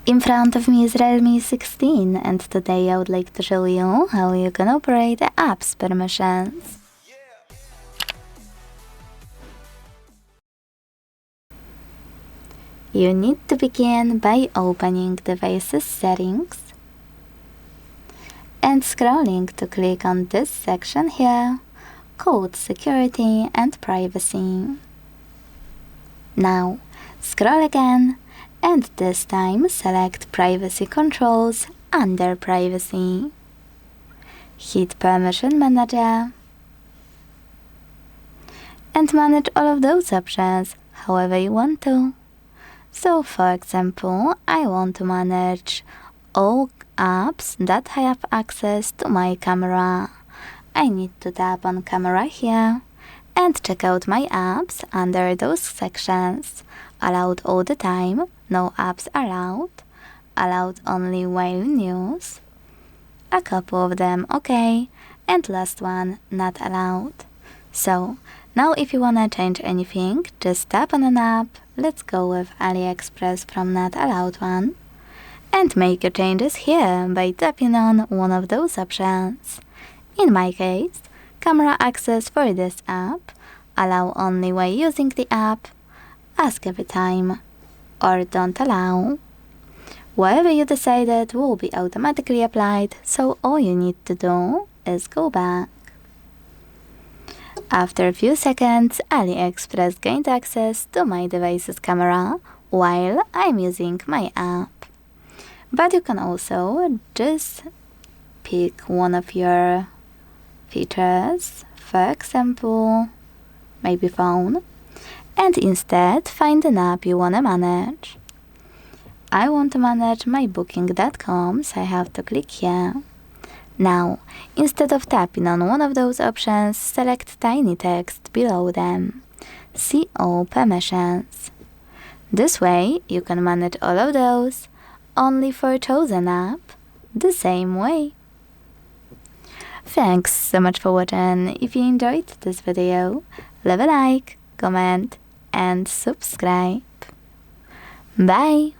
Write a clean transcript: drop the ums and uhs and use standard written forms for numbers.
In front of me is Realme 16 and today I would like to show you how you can operate the app's permissions. You need to begin by opening Devices Settings and scrolling to click on this section here called Security and Privacy. Now scroll again and this time select Privacy Controls under Privacy. Hit Permission Manager and manage all of those options however you want to. So for example, I want to manage all apps that have access to my camera. I need to tap on Camera here and check out my apps under those sections. Allowed all the time, no apps allowed, allowed only while in use, a couple of them okay, and last one not allowed. So now if you wanna change anything, just tap on an app, let's go with Aliexpress from not allowed one, and make your changes here by tapping on one of those options. In my case, camera access for this app, allow only while using the app, ask every time, or don't allow. Whatever you decided will be automatically applied, so all you need to do is go back. After a few seconds, Aliexpress gained access to my device's camera while I'm using my app. But you can also just pick one of your features, for example, maybe phone, and instead find an app you want to manage. I want to manage my booking.com, so I have to click here. Now, instead of tapping on one of those options, select tiny text below them. See all permissions. This way, you can manage all of those only for a chosen app, the same way. Thanks so much for watching. If you enjoyed this video, leave a like, comment, and subscribe. Bye!